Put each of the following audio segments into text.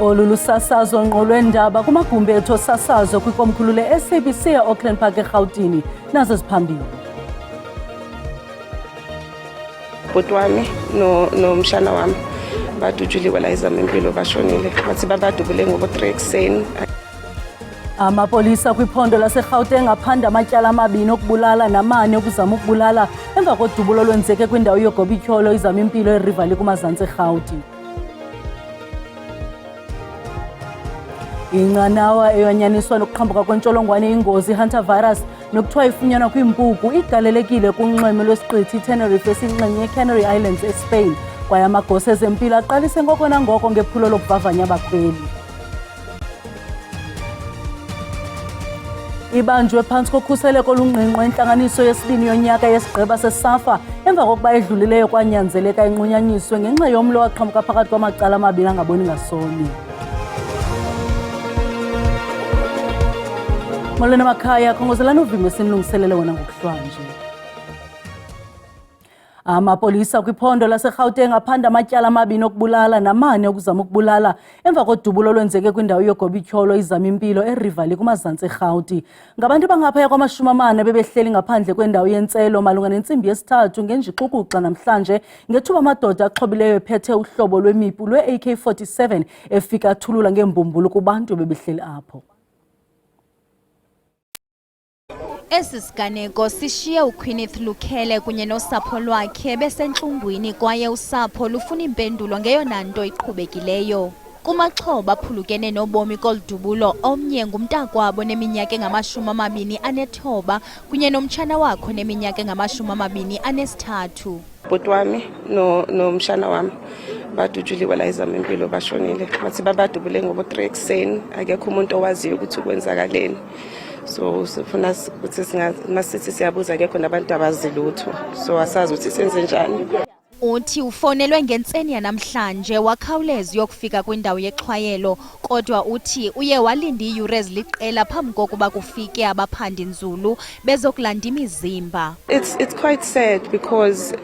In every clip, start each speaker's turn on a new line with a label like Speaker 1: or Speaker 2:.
Speaker 1: Olu lusasazo ngqo lweendaba kumagumbi ethu osasazo kwikomkhulu le-SABC e-Auckland Park eRhawutini. Nazo ziphambili.
Speaker 2: Bhuti wami nomshana wami badutshuliwe la ezamimpilo bashonile. Bathi babadubule ngo-3 ekuseni.
Speaker 1: Amapolisa kwiphondo laseGauteng aphanda amatyala amabini okubulala namane okuzama ukubulala emva kodubulo olwenzeke kwindawo yogobityholo izamimpilo eRivali kumazantsi eRhawuti. Inqanawa eyanyaniswa nokuqhambuka kwentsholongwane ingozi hantavirus nokuthiwa ifunyanwa kwimpuku igalelekile kunxweme lwesiqithi Tenerife esinxenye yeCanary Islands eSpain kwaye amagosa ezempilo aqalise ngoko nangoko ngephulo lokuvavanya abakhweli. Ibanjwe phantsi kokhuseleko olungqingqwa intlanganiso yesibini yonyaka yesigqeba seSAFA emva kokuba edlulileyo kwanyanzeleka inqunyanyiswe ngenxa yomlo waqhambuka phakathi kwamacala amabini angaboni ngasonye. Molweni makhaya, khongozelani uvimba esinilungiselele wona ngokuhlwanje. Amapolisa kwiphondo laseGauteng aphanda amatyala amabini okubulala namane okuzama ukubulala emva kodubulo olwenzeke kwindawo yogobityholo izamimpilo eRivali kumazantsi eRhawuti. Ngabantu abangaphaya kwama-40 bebehleli ngaphandle kwendawo yentselo malunga nentsimbi yesithathu ngenjixukuxa namhlanje ngethuba amadoda axhobileyo ephethe uhlobo lwemipu lwe-AK-47 efika athulula ngeembumbulu kubantu bebehleli apho.
Speaker 3: Esi siganeko sishiye uQueeneth Lukhele kunye nosapho lwakhe besentlungwini kwaye usapho lufuna impendulo ngeyona nto iqhubekileyo. Kumaxhoba aphulukene nobomi koludubulo, omnye ngumntakwabo neminyaka engama-29 kunye nomtshana wakho neminyaka engama-23.
Speaker 2: Bhuti wami nomshana wami badutshuliwe la ezamimpilo bashonile. Bathi babadubule ngo-3 ekuseni. Akekho umuntu owaziyo ukuthi kwenzakaleni. So sifuna ukuthi masithi siyabuza akekho nabantu abazi lutho. So asazi ukuthi senze njani.
Speaker 3: Uthi ufonelwe ngentseni yanamhlanje wakhawuleza uyokufika kwindawo yexhwayelo kodwa uthi uye walinda iiyure eziliqela phambi kokuba kufike abaphandi nzulu bezokulanda imizimba.
Speaker 2: It's quite sad because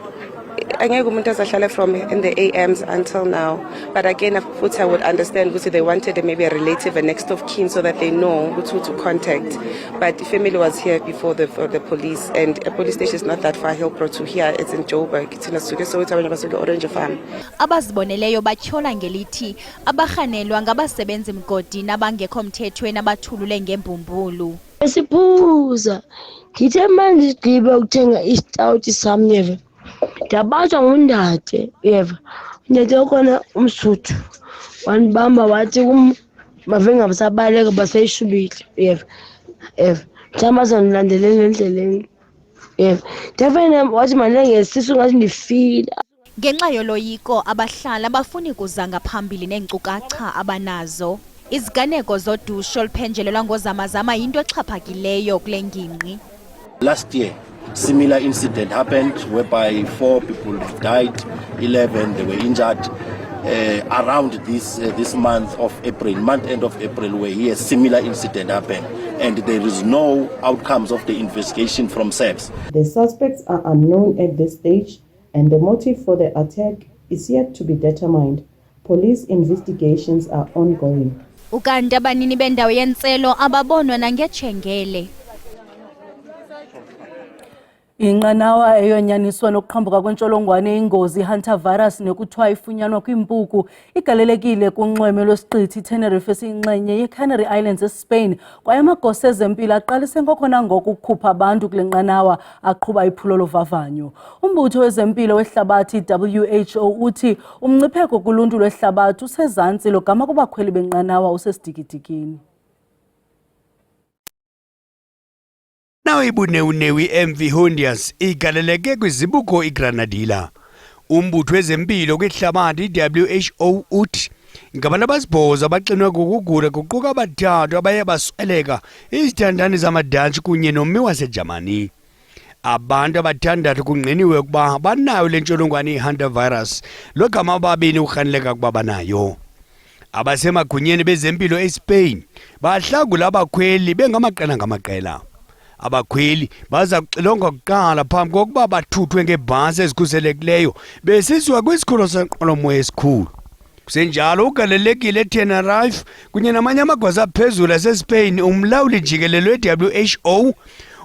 Speaker 2: angeke umuntu azahlala from in the AMs until now, but again futhi I would understand ukuthi they wanted maybe a relative, a next of kin, so that they know who to contact, but the family was here before the police, and a police station is not that far. Hillbrow to here, it's in Joburg. Thina suke so ukuthi abantu basuke Orange Farm.
Speaker 3: Abaziboneleyo batyhola ngelithi abarhanelwa ngabasebenzi mgodini abangekho mthethweni abathulule ngembumbulu.
Speaker 4: Esiphuza ngithe manje sigqibe ukuthenga istout samneve ndabatshwa ngundade yeva ndade khona umsuthu wanibamba wathi mavenga basabaleka basayishubile yeva thamaza nilandelele endleleni yeva ndefena wathi manje ngesisu ngathi ndifile.
Speaker 3: Ngenxa yoloyiko abahlala bafuni kuza ngaphambili neenkcukacha abanazo. Iziganeko zodusho oluphenjelelwa ngozamazama yinto exhaphakileyo kule ngingqi.
Speaker 5: Last year similar incident happened whereby 4 people died, 11 they were injured around this month of April, month end of April, where here similar incident happened and there is no outcomes of the investigation from SAPS.
Speaker 6: The suspects are unknown at this stage and the motive for the attack is yet to be determined. Police investigations are ongoing.
Speaker 3: Ukanti abanini bendawo yentselo ababonwa nangetshengele.
Speaker 1: Inqanawa eyonyaniswa nokuqhambuka kwentsholongwane ingozi hantavirus nekuthiwa ifunyanwa kwimpuku igalelekile kunxweme lwesiqithi Tenerife esinxenye yeCanary Islands eSpain kwaye amagosa ezempilo aqalise ngoko nangoko ukukhupha abantu kule nqanawa aqhuba iphulo lovavanyo. Umbutho wezempilo wehlabathi WHO uthi umngcipheko kuluntu lwehlabathi usezantsi logama kubakhweli benqanawa usesidigidikini.
Speaker 7: Nawe ibunewu MV Hondias igaleleke kwizibuko iGranadilla. Umbutho wezempilo kwihlabathi WHO uthi ngabantu abasibhozo abaxinwe kukugula kuquka abathathu abaye basweleka izithandani zamadantshi kunye nommi waseJamani. Abantu abathandathu kungqiniwe ukuba banayo le ntsholongwane ihantavirus logama ababini urhaneleka ukuba banayo. Abasemagunyeni bezempilo eSpain bahlangula abakhweli bengamaqela ngamaqela. Abakhweli baza kuxilongwa kuqala phambi kokuba bathuthwe ngebhasi ezikhuselekileyo besisiwa kwisikhululo senqwelomoya esikhulu. Kusenjalo ugalelekile eTenerife kunye namanye amagwaza aphezulu aseSpain umlawuli jikelele we-WHO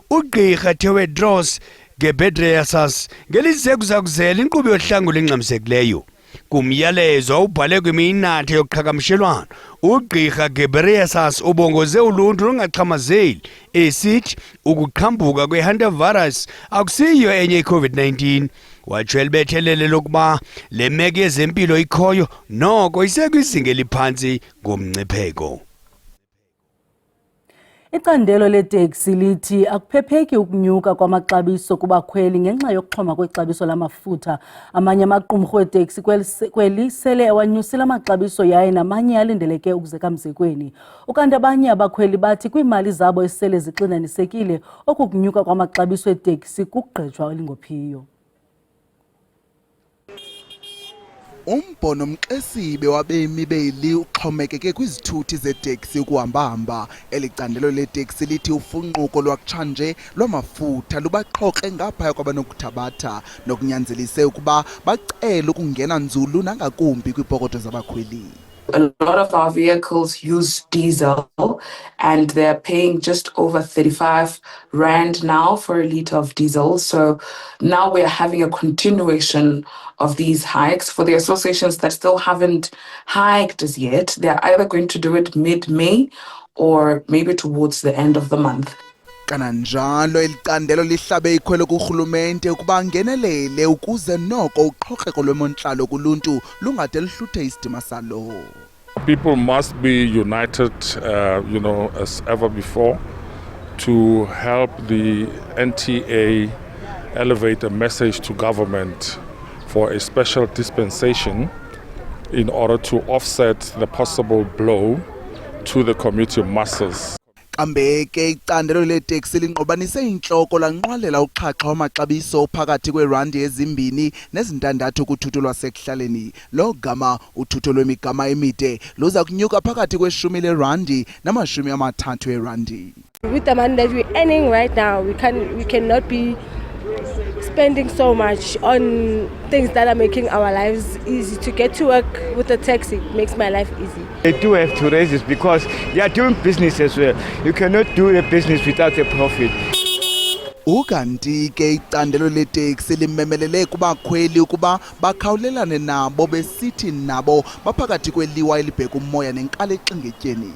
Speaker 7: ugqirha Tewodros Ghebreyesus ngelizekuzakuzela inkqubo yohlangulo engxamisekileyo. Kumyalezo awubhale kwiminathe yoqhagamshelwano ugqirha Ghebreyesus ubongoze uluntu lungaxhamazeli esithi ukuqhambuka kwe-hantavirus akusiyo enye i-COVID-19. Watsho elibethelele lokuba le meko yezempilo ikhoyo noko isekwizinga eliphantsi ngomngcipheko.
Speaker 1: Icandelo leteksi lithi akuphepheki ukunyuka kwamaxabiso kubakhweli ngenxa yokuxhoma kwexabiso lamafutha. Amanye amaqumrhu weteksi kweli sele ewanyusile amaxabiso yaye namanye alindeleke ukuzeka mzekweni. Ukanti abanye abakhweli bathi kwiimali zabo esele zixinanisekile oku kunyuka kwamaxabiso eteksi kugqejwa olingophiyo.
Speaker 8: Umbhono mxesibe wabemi beli uxhomekeke kwizithuthi zeteksi ukuhamba-hamba. Elicandelo leteksi lithi ufunquko lwakutshanje lwamafutha lubaqhoke ngaphaya kwabanokuthabatha nokunyanzelise ukuba bacele ukungena nzulu nangakumbi kwiipokotho zabakhweli.
Speaker 9: A lot of our vehicles use diesel and they're paying just over 35 Rand now for a litre of diesel. So now we're having a continuation of these hikes. For the associations that still haven't hiked as yet, they're either going to do it mid-May or maybe towards the end of the month.
Speaker 8: Kananjalo elicandelo lihlabe ikhwelo kurhulumente ukuba ngenelele ukuze noko uqhokreko lwemontlalo kuluntu lungade lihluthe isidima salo.
Speaker 10: People must be united, as ever before, to help the NTA elevate a message to government for a special dispensation in order to offset the possible blow to the commuter masses.
Speaker 8: Kambeke icandelo leteksi linqobanise intloko lanqwalela uqhaqha wamaxabiso phakathi kweerandi ezimbini nezintandathu kuthutho lwasekuhlaleni. Lo gama uthutho lwemigama emide luza kunyuka phakathi kweshumi lerandi namashumi amathathu erandi.
Speaker 4: With the money that we're earning right now, we cannot be spending so much on things that are making our lives easy. To get to work with the taxi makes my life easy.
Speaker 11: They do have to raise this because they are doing business as well. You cannot do a business without a profit.
Speaker 8: Ukanti ke icandelo leteksi limemelele kubakhweli ukuba bakhawulelane nabo besithi nabo baphakathi kweliwa elibheka umoya nenkalo exingetyeni.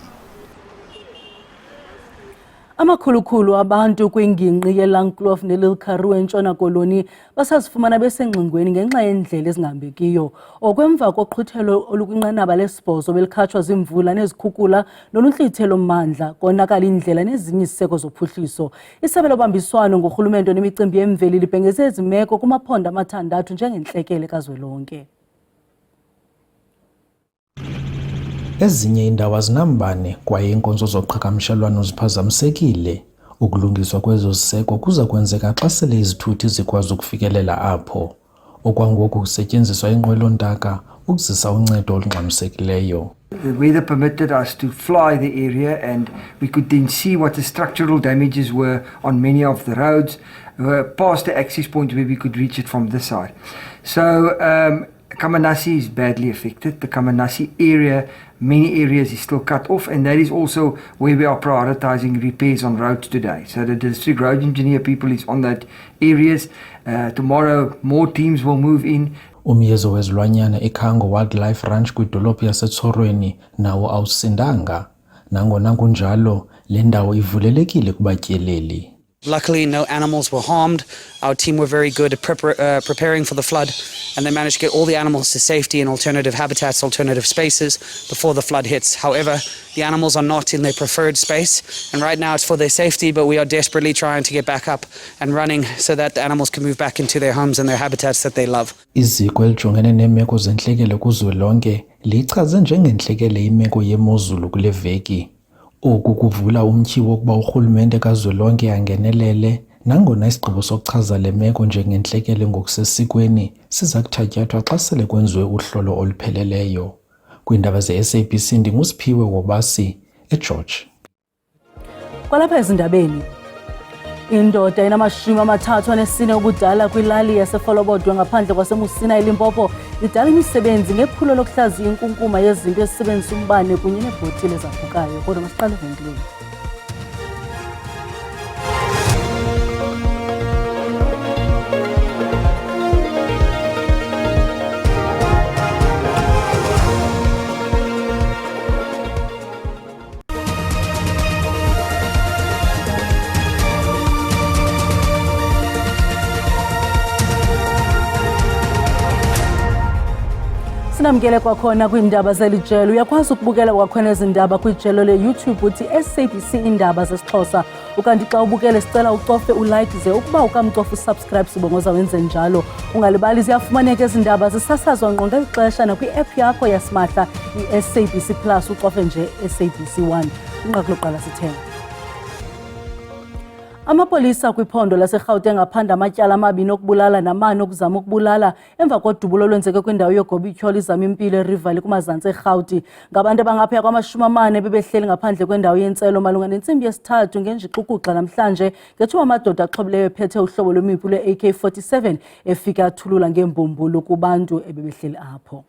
Speaker 1: Amakhulukhulu abantu kwingingqi yeLangkloof neLil Karoo eNtshona Koloni basazifumana besengxingweni ngenxa yendlela ezingahambekiyo. Okwemva koqhuthelo olukwinqanaba lesibhozo belikhatshwa zimvula nezikhukula noluntlithe lommandla konakala indlela nezinye iziseko zophuhliso. Isebe lobambiswano ngurhulumente nemicimbi yemveli libhengeze ezi meko kumaphondo amathandathu njengentlekele kazwelonke.
Speaker 12: Ezinye indawo azinambane kwaye iinkonzo zoqhagamshelwano ziphazamisekile. Ukulungiswa kwezo ziseko kuza kwenzeka xa sele izithuthi zikwazi ukufikelela apho. Okwangoku kusetyenziswa inqwelontaka ukuzisa uncedo olungxamisekileyo.
Speaker 11: The weather permitted us to fly the area and we could then see what the structural damages were on many of the roads, past the access point where we could reach it from this side. So Kamanasi is badly affected. The Kamanasi area, many areas is still cut off, and that is also where we are prioritizing repairs on roads today. So the district road engineer people is on that areas. Tomorrow more teams will move in.
Speaker 12: Umyezo wezilwanyana eKhango Wildlife Ranch kwidolophu yaseTsorweni nawo awusindanga. Nangona kunjalo, le ndawo ivulelekile kubatyeleli.
Speaker 13: Luckily, no animals were harmed. Our team were very good at preparing for the flood, and they managed to get all the animals to safety in alternative habitats, alternative spaces before the flood hits. However, the animals are not in their preferred space, and right now it's for their safety, but we are desperately trying to get back up and running so that the animals can move back into their homes and their habitats that they love.
Speaker 12: Iziko elijongene neemeko zentlekele kuzwelonke lichaze njengentlekele imeko yemozulu kule veki. Oku kuvula umtyhi wokuba urhulumente kazwelonke angenelele, nangona isigqibo sokuchaza le meko njengentlekele ngokusesikweni siza kuthatyathwa xa sele kwenziwe uhlolo olupheleleyo. Kwiindaba ze-SABC ndinguSiphiwe Wobasi eGeorge.
Speaker 1: Kwalapha ezindabeni, Indoda ena-34 ubudala kwilali yasefolobodwa ngaphandle kwasemusina eLimpopo idala imisebenzi ngephulo lokuhlaziya inkunkuma yezinto ezisebenzisa umbane kunye neebhotile ezaphukayo. Kodwa masiqale evenkileni. Sinamkele kwakhona kwiindaba zelijelo. Uyakwazi ukubukela kwakhona ezindaba kwijelo le-YouTube uthi SABC Indaba zesiXhosa. Ukanti xa ubukele sicela ucofe ulike ze ukuba ukamcofa usubscribe sibongoza wenze njalo. Ungalibali ziyafumaneka ezindaba zisasazwa ngqo ngeli xesha nakwi-app yakho yasimahla i-SABC Plus ucofe nje SABC 1. Inqaku lokuqala sithenga. Amapolisa kwiphondo laseGauteng aphanda amatyala amabini okubulala namane okuzama ukubulala emva kodubulo olwenzeke kwindawo yoGobityholi izama-impilo eRivali kumazantsi eRhawuti. Ngabantu abangaphaya kwama-40 bebehleli ngaphandle kwendawo yentselo malunga nentsimbi yesithathu ngenjixukuxa namhlanje ngethuba amadoda axhobileyo ephethe uhlobo lwemipu lwe-AK-47 efika athulula ngeembumbulu kubantu ebebehleli apho.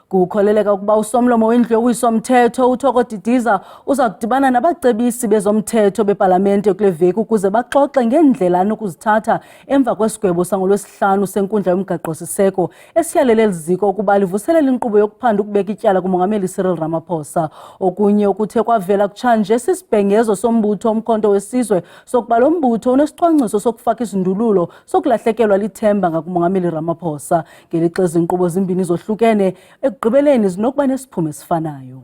Speaker 1: Kukholeleka ukuba usomlomo wendlu yowiso-mthetho uThoko Didiza uza kudibana nabacebisi bezomthetho bepalamente kule veki ukuze baxoxe ngendlela anokuzithatha emva kwesigwebo sangolwesihlanu senkundla yomgaqo-siseko esiyalele liziko ukuba livuselela inkqubo yokuphanda ukubeka ityala kumongameli Cyril Ramaphosa. Okunye okuthe kwavela kutshanje sisibhengezo sombutho omkhonto wesizwe sokuba lo mbutho unesicwangciso sokufaka izindululo sokulahlekelwa lithemba ngakumongameli Ramaphosa. Ngelixa izinkqubo zimbini zohlukene ekugqibeleni zinokuba nesiphumo esifanayo.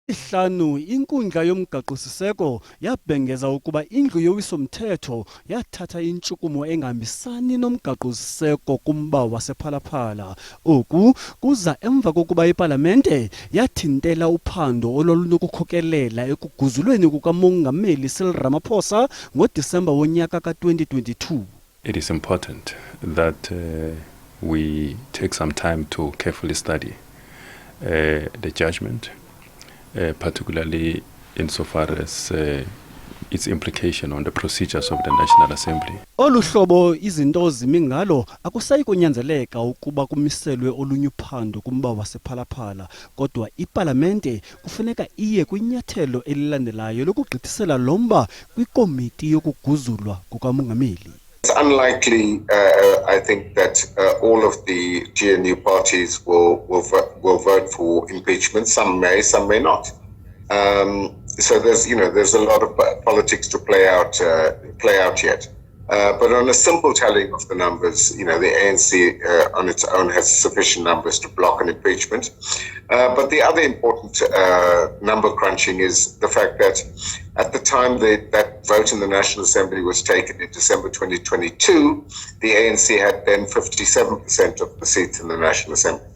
Speaker 14: Ihlanu inkundla yomgaqo-siseko yabhengeza ukuba indlu yowiso-mthetho yathatha intshukumo engahambisani nomgaqo-siseko kumba wasephalaphala. Oku kuza emva kokuba ipalamente yathintela uphando olwalunokukhokelela ekuguzulweni kukamongameli Cyril Ramaphosa ngoDisemba wonyaka ka-2022.
Speaker 15: It is important that we take some time to carefully study the judgment, particularly insofar as its implication on the procedures of the National Assembly.
Speaker 14: Olu hlobo izinto zimi ngalo akusayi kunyanzeleka ukuba kumiselwe olunye uphando kumba wasephalaphala, kodwa ipalamente kufuneka iye kwinyathelo elilandelayo lokugqithisela lomba kwikomiti yokuguzulwa kukamongameli.
Speaker 16: It's unlikely, I think, that all of the GNU parties will vote for impeachment. Some may not. So there's a lot of politics to play out yet. But on a simple tallying of the numbers, the ANC on its own has sufficient numbers to block an impeachment. But the other important number crunching is the fact that at the time that vote in the National Assembly was taken in December 2022, the ANC had then 57% of the seats in the National Assembly.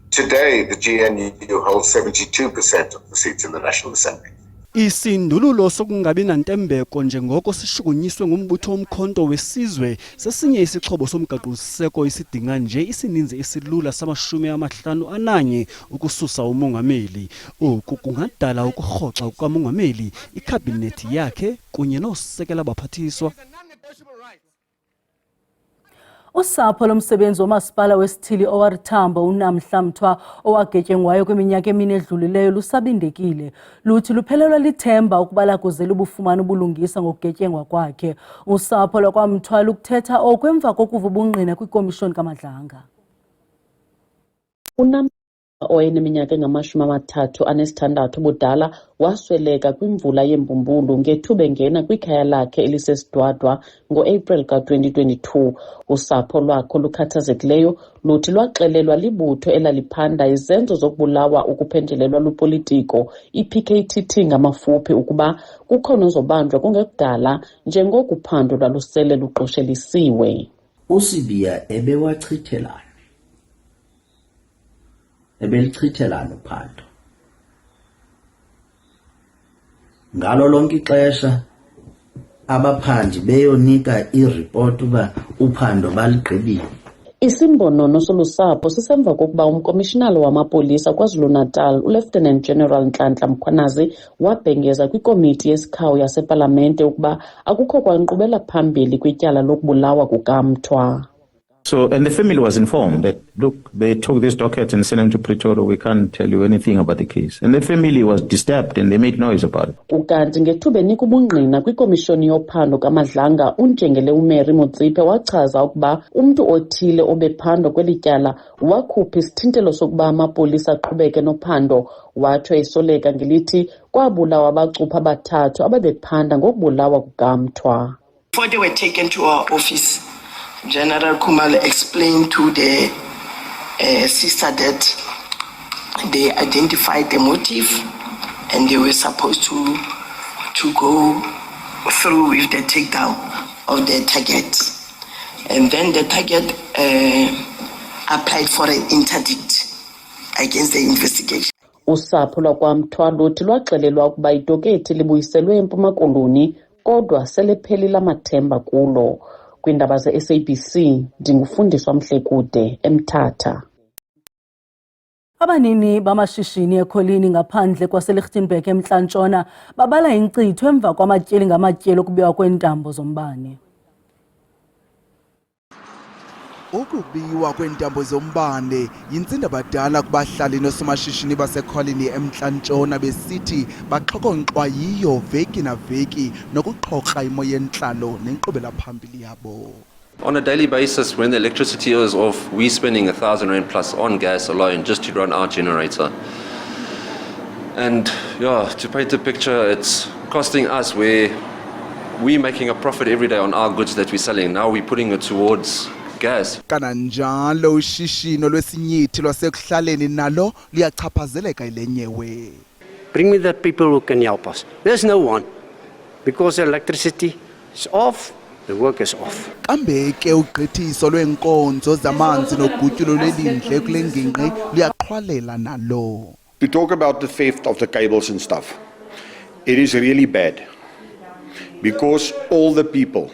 Speaker 16: Today, the GNU holds 72% of the seats in the National Assembly.
Speaker 14: Isindululo sokungabi nantembeko njengoko sishukunyiswe ngumbutho omkhonto wesizwe sesinye isixhobo somgaqo-siseko isidinga nje isininzi esilula sama-51 ukususa umongameli. Oku kungadala ukurhoxa kukamongameli, ikhabinethi yakhe kunye noosekela baphathiswa.
Speaker 1: Usapho lomsebenzi womasipala wesithili owarithambo uNamhla Mthwa owagetyengwayo kwiminyaka emine edlulileyo lusabindekile. Luthi luphelelwa lithemba ukuba lakuze lubufumana ubulungisa ngokugetyengwa kwakhe. Usapho lwakwamthwa lukuthetha oku emva kokuva ubungqina kwikomishoni kaMadlanga.
Speaker 17: owayeneminyaka engama-36 ubudala wasweleka kwimvula yembumbulu ngethuba engena kwikhaya lakhe elisesidwadwa ngo-April ka-2022. Usapho lwakho lukhathazekileyo luthi lwaxelelwa libutho elaliphanda izenzo zokubulawa ukuphenjelelwa lupolitiko i-PKTT ngamafuphi ukuba kukhona ozobanjwa kungekudala njengoko uphando lwalusele luqoshelisiwe.
Speaker 18: uSibiya ebewachithelana ebelichithelana uphando ngalo lonke ixesha abaphandi beyonika iripoti uba uphando baligqibile.
Speaker 17: Isimbonono solusapho sisemva kokuba umkomishinala wamapolisa KwaZulu-Natal uLieutenant General Nhlanhla Mkhwanazi wabhengeza kwikomiti yesikhawu yasepalamente ukuba akukho kwankqubela phambili kwityala lokubulawa kukaMthwa.
Speaker 19: So, and the family was informed that, look, they took this docket and sent them to Pretoria. We can't tell you anything about the case. And the family was disturbed and they made noise about it.
Speaker 17: Ukanti ngethuba enika ubungqina kwikomishoni yophando kaMadlanga, uNjengele uMary Motsipe wachaza ukuba umntu othile obephandwa kweli tyala wakhupha isithintelo sokuba amapolisa aqhubeke nophando, watsho esoleka ngelithi kwabulawa abacupha abathathu ababephanda ngokubulawa kukaMthwa.
Speaker 20: Before they were taken to our office, General Khumalo explained to the sister that they identified the motive and they were supposed to go through with the takedown of the target. And then the target applied for an interdict against the investigation.
Speaker 17: Usapho lwakwaMthwa luthi lwaxelelwa ukuba idokethi libuyiselwe eMpuma Koloni kodwa selephelile amathemba kulo. Kwindaba ze-SABC ndingufundiswa Mhlekude eMthatha.
Speaker 1: Abanini bamashishini ekholini ngaphandle kwaseLichtenburg eMntla-Ntshona babala inkcitho emva kwamatyeli ngamatyeli okubiwa kweentambo zombane.
Speaker 8: Ukubiwa kwentambo zombane yintsindabadala kubahlali nosomashishini basekholini eMntla-Ntshona besithi baxhokonxwa yiyo veki na veki nokuxhorha imo yentlalo nenkqubela phambili yabo.
Speaker 21: On a daily basis, when the electricity is off, we're spending R1,000 plus on gas alone just to run our generator. And yeah, to paint the picture, it's costing us where we're making a profit every day on our goods that we're selling. Now we're putting it towards gas.
Speaker 8: Kananjalo ushishino lwesinyithi lwasekuhlaleni nalo liyachaphazeleka ilenyewe.
Speaker 22: Bring me the people who can help us. There's no one. Because electricity is off, the work is off.
Speaker 8: Kambe ke ugqithiso lweenkonzo zamanzi nogutyulo lwelindle kule ngingqi liyaqhwalela nalo.
Speaker 23: To talk about the theft of the cables and stuff, it is really bad. Because all the people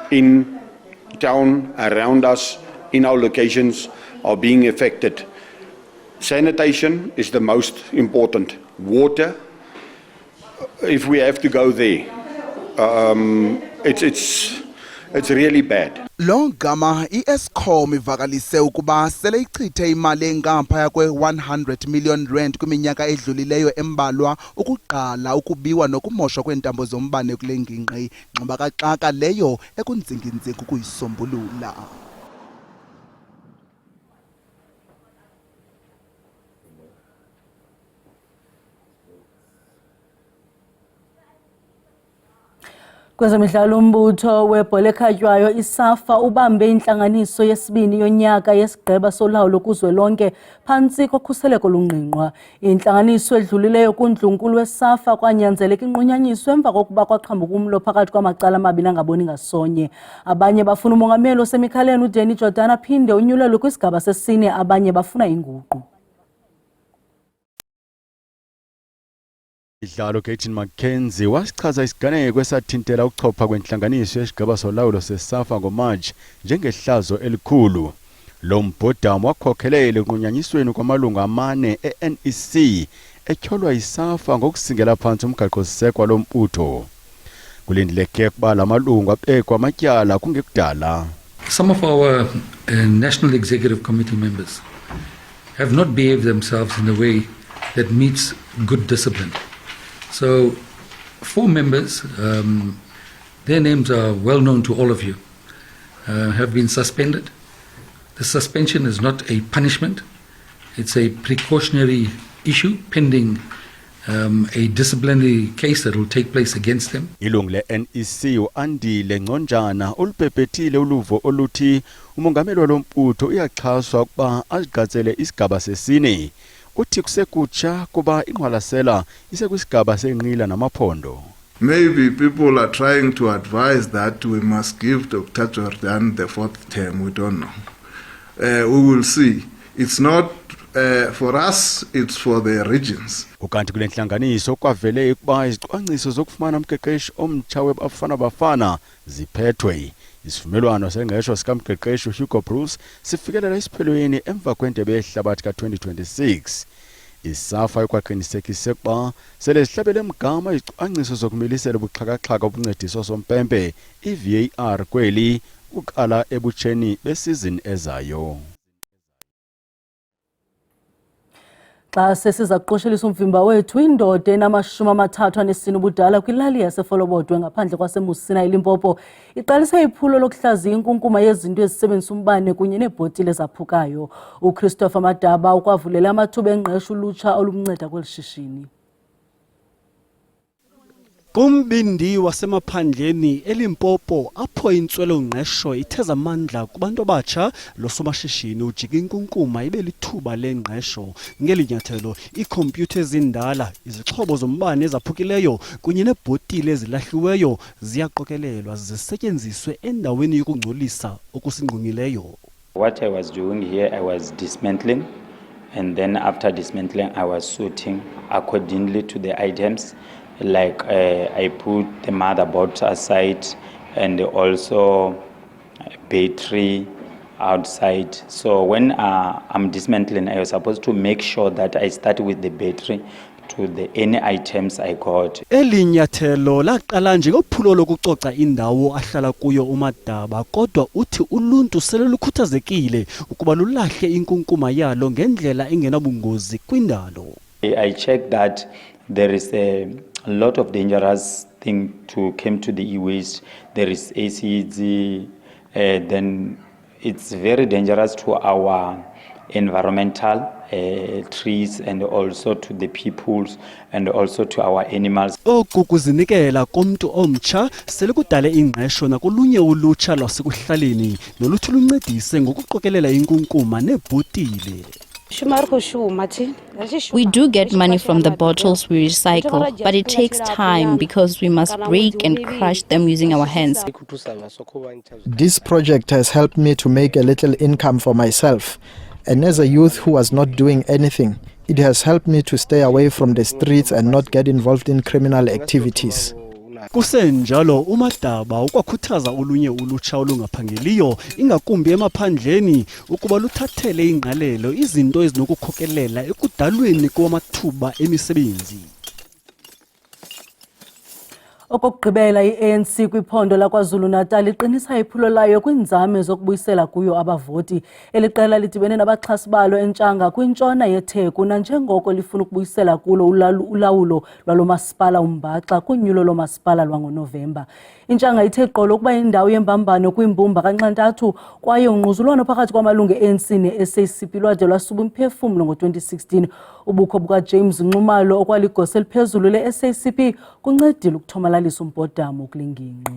Speaker 23: in town, around us, in our locations are being affected. Sanitation is the most important. Water, if we have to go there, it's really bad.
Speaker 8: Lo gama iEskom ivakalise ukuba sele ichithe imali engaphaya kwe-100 million rand kwiminyaka edlulileyo embalwa ukuqala ukubiwa nokumoshwa kwentambo zombane kule ngingqi, nxeba kaxaka leyo ekunzinginzingi ukuyisombulula.
Speaker 1: Kwezemidlalo umbutho webhola ekhatywayo iSAFA ubambe intlanganiso yesibini yonyaka yesigqeba solawulo kuzwelonke phantsi kokhuseleko olungqingqwa. Intlanganiso edlulileyo kundlunkulu weSAFA kwanyanzeleka inqunyanyiswe emva kokuba kwaqhambuka umlo phakathi kwamacala amabini angaboni ngasonye. Abanye bafuna umongameli osemikhaleni uDanny Jordan aphinde unyulelwe kwisigaba sesine, abanye bafuna inguqu.
Speaker 24: Idlalo Gaten Mackenzie wasichaza isiganeko esathintela ukuchopha kwenhlanganiso yesigaba solawulo seSAFA ngoMarch njengehlazo elikhulu. Lo mbhodamo wakhokhelele ekunqunyanyisweni kwamalungu amane eNEC etyholwa yiSAFA ngokusingela phansi umgaqo-sisekwa lombutho. Kulindeleke ukuba la malungu abekwa amatyala kungekudala.
Speaker 25: Some of our National Executive Committee members have not behaved themselves in a way that meets good discipline. So, 4 members, their names are well known to all of you, have been suspended. The suspension is not a punishment, it's a precautionary issue pending a disciplinary case that will take place against them.
Speaker 24: Ilungu le-NEC uAndile Ngconjana ulipepethile uluvo oluthi umongameli walombutho uyaxhaswa ukuba azigqatsele isigaba sesine. Uthi kusekutsha kuba ingqwalasela isekwisigaba senqila namaphondo.
Speaker 26: Maybe people are trying to advise that we must give Dr. Jordan the 4th term. We don't know. We will see. It's not for us, it's for the regions.
Speaker 24: Ukanti kule nhlanganiso kwavele ukuba izicwangciso zokufumana umqeqeshi omtsha weBafana Bafana ziphethwe. Isivumelwano sengqesho sikamqeqeshi Hugo Bruce sifikelela isiphelweni emva kwendebe yehlabathi ka-2026. ISAFA ikwaqinisekise ukuba sele sihlabele emgama izicwangciso zokumilisela ubuxhakaxhaka obuncediso sompempe i-VAR kweli uqala ebutsheni besizini ezayo.
Speaker 1: Xa sesiza kuqoshelisa umvimba wethu, indoda enama-34 ubudala kwilali yasefolobodwe ngaphandle kwasemusina eLimpopo iqalise iphulo lokuhlaziya inkunkuma yezinto ezisebenzisa umbane kunye neebhotile ezaphukayo. uChristopher Madaba ukwavulela amathuba engqesho ulutsha olumnceda kweli shishini.
Speaker 14: Kumbindi wasemaphandleni eLimpopo apho intswelo-ngqesho itheza amandla kubantu abatsha, lo somashishini ujika inkunkuma ibe lithuba lengqesho. Ngeli nyathelo iikhompyutha ezindala, izixhobo zombane ezaphukileyo kunye neebhotile ezilahliweyo ziyaqokelelwa zisetyenziswe endaweni yokungcolisa okusingqungileyo.
Speaker 2: What I was doing here, I was dismantling, and then after dismantling I was sorting accordingly to the items. Like I put the motherboard aside and also battery outside. So when I'm dismantling, I was supposed to make sure that I start with the battery to any items I got.
Speaker 14: Eli nyathelo laqala njengophulo lokucoca indawo ahlala kuyo uMadaba, kodwa uthi uluntu sele lukhuthazekile ukuba lulahle inkunkuma yalo ngendlela engenabungozi kwindalo.
Speaker 2: I checked that there is a lot of dangerous thing to come to the e-waste. There is acids, then it's very dangerous to our environmental trees and also to the peoples and also to our animals.
Speaker 14: Oku kuzinikela komntu omtsha sele kudale ingqesho nakolunye ulutsha lwasekuhlaleni noluthi luncedise ngokuqokelela inkunkuma neebhotile.
Speaker 3: We do get money from the bottles we recycle, but it takes time because we must break and crush them using our hands.
Speaker 5: This project has helped me to make a little income for myself. And as a youth who was not doing anything, it has helped me to stay away from the streets and not get involved in criminal activities.
Speaker 14: Kusenjalo uMadaba ukwakhuthaza olunye ulutsha olungaphangeliyo ingakumbi emaphandleni ukuba luthathele ingqalelo izinto ezinokukhokelela ekudalweni kwamathuba emisebenzi.
Speaker 1: Okokugqibela, i-ANC kwiphondo laKwaZulu-Natal iqinisa iphulo layo kwinzame zokubuyisela kuyo abavoti. Eli qela lidibene nabaxhasi balo eNtshanga kwintshona yeTheku nanjengoko lifuna ukubuyisela kulo ulawulo lwalo masipala uMbaxa kunyulo lomasipala lwangoNovemba. Intshanga ithe qolo ukuba indawo yembambano kwimbumba kaNxantathu kwaye ungquzulwano phakathi kwamalungu e-ANC ne-SACP lwade lwasuba umphefumlo ngo-2016. Ubukho bukaJames Nxumalo okwaligosa eliphezulu le-SACP kuncedile ukuthomalalisa umbhodamo kule ngingqi.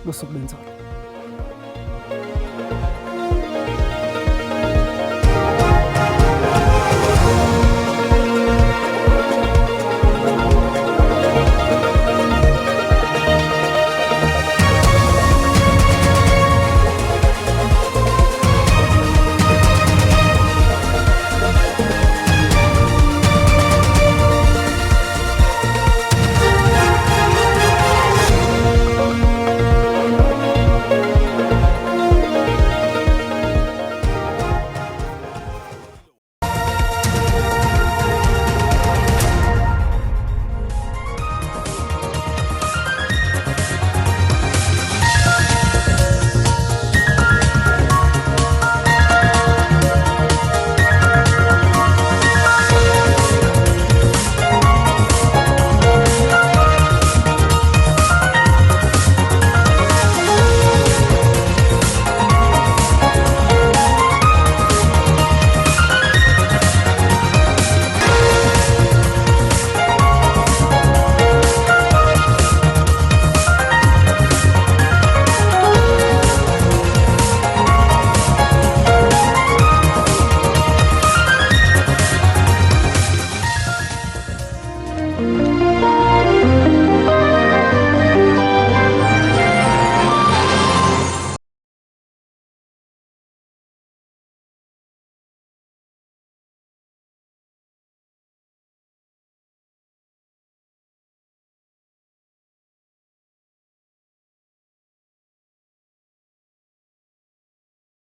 Speaker 1: Lusuku lwenzolo.